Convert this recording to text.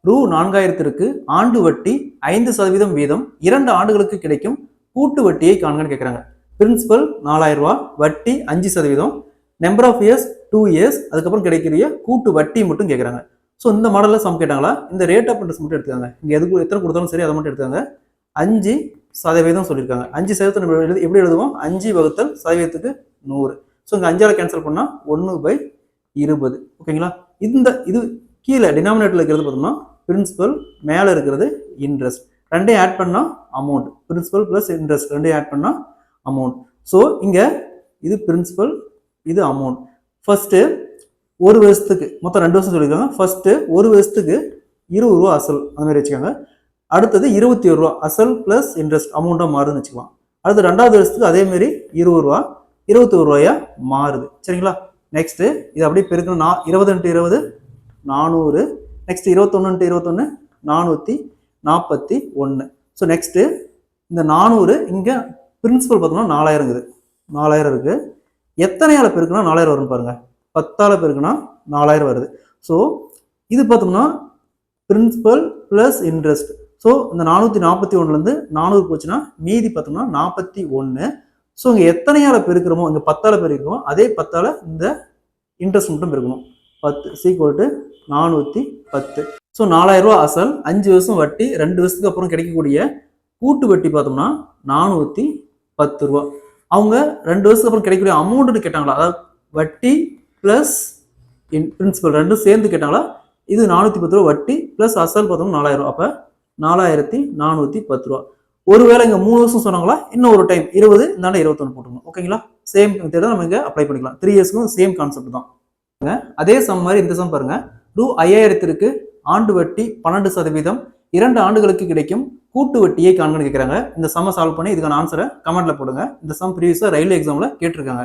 ரூ 4000 ஆண்டு வட்டி 5% வீதம் 2 ஆண்டுகளுக்கு கிடைக்கும் கூட்டு வட்டியை காண்கன்னு கேட்குறாங்க. பிரின்சிபல் 4000 ரூபா, வட்டி 5%, நம்பர் ஆஃப் இயர்ஸ் 2 இயர்ஸ், அதுக்கப்புறம் கிடைக்கிற கூட்டு வட்டி மட்டும் கேட்குறாங்க. ஸோ இந்த மாடலில் சம் கேட்டாங்களா, இந்த ரேட் ஆஃப் இன்ட்ரெஸ்ட் மட்டும் எடுத்துக்காங்க. இங்கே எதுக்கு எத்தனை கொடுத்தாலும் சரி அதை மட்டும் எடுத்துக்காங்க. 5% சொல்லியிருக்காங்க. 5% நம்ம எப்படி எழுதுவோம், 5 வகுத்தல் சதவீதத்துக்கு 100. ஸோ இங்கே 5ஆல் கேன்சல் பண்ணால் 1/20. ஓகேங்களா. இது கீழே டினாமினேட்டரில் இருக்கிறது பார்த்தோம்னா பிரின்சிபல், மேலே இருக்கிறது இன்ட்ரெஸ்ட். ரெண்டையும் ஆட் பண்ணால் அமௌண்ட். பிரின்சிபல் ப்ளஸ் இன்ட்ரெஸ்ட் ரெண்டையும் ஆட் பண்ணால் அமௌண்ட். ஸோ இங்கே இது பிரின்சிபல், இது அமௌண்ட். ஃபர்ஸ்ட்டு ஒரு வருஷத்துக்கு மொத்தம் 2 வருஷம் சொல்லியிருக்காங்க. ஃபர்ஸ்ட்டு ஒரு வருஷத்துக்கு 20 ரூபா அசல் அந்த மாதிரி வச்சுக்கோங்க. அடுத்தது 21 ரூபா அசல் ப்ளஸ் இன்ட்ரெஸ்ட் அமௌண்ட்டாக மாறுதுன்னு வச்சுக்கலாம். அடுத்து 2வது வருஷத்துக்கு அதேமாரி 20 ரூபா 21 ரூபாயா மாறுது. சரிங்களா. நெக்ஸ்ட்டு இது அப்படியே பெருக்கணும். 20 × 20 400. நெக்ஸ்ட் 21 × 21 441. ஸோ நெக்ஸ்ட்டு இந்த 400 இங்கே பிரின்சிபல் பார்த்தோம்னா 4000 இருக்குது. 4000 இருக்குது. எத்தனையால் பெருக்குனா 4000 வரும்னு பாருங்கள். 10ஆல் பெருக்குனா 4000 வருது. ஸோ இது பார்த்தோம்னா பிரின்சிபல் ப்ளஸ் இன்ட்ரெஸ்ட். ஸோ இந்த 441லேருந்து 400 போச்சுன்னா மீதி பார்த்தோம்னா 41. ஸோ இங்கே எத்தனையால் பெருக்கிறோமோ, இங்கே 10ஆல் பெருக்கிறோமோ அதே 10ஆல் இந்த இன்ட்ரெஸ்ட் மட்டும் பெருக்கணும். 10 = 410. ஸோ 4000 ரூபா அசல், 5 வருஷம் வட்டி, 2 வருஷத்துக்கு அப்புறம் கிடைக்கக்கூடிய கூட்டு வட்டி பார்த்தோம்னா 410 ரூபா. அவங்க 2 வருஷத்துக்கு அப்புறம் கிடைக்கக்கூடிய அமௌண்ட்டுன்னு கேட்டாங்களா, அதாவது வட்டி ப்ளஸ் பிரின்சிபல் ரெண்டும் சேர்ந்து கேட்டாங்களா. இது 410 ரூபா வட்டி ப்ளஸ் அசல் பார்த்தோம்னா 4000 ரூபா. அப்போ 4410 ரூபா. ஒருவேளை இங்கே 3 வருஷம் சொன்னாங்களா, இன்னும் ஒரு டைம் 20 இந்தாண்ட 21 போட்டுக்கணும். ஓகேங்களா. சேம் மெத்தட் நம்ம இங்கே அப்ளை பண்ணிக்கலாம். 3 இயர்ஸ்க்கும் சேம் கான்செப்ட் தான். அதே சம் மாதிரி இந்த சம் பாருங்க. ரூ 5000 ஆண்டு வட்டி 12%, 2 ஆண்டுகளுக்கு கிடைக்கும் கூட்டு வட்டியை காண்கன்னு கேட்குறாங்க. இந்த சம்மை சால்வ் பண்ணி இதுக்கான ஆன்சரை கமெண்ட்ல போடுங்க. இந்த சம் ப்ரீவியஸாக ரயில்வே எக்ஸாமில் கேட்டிருக்காங்க.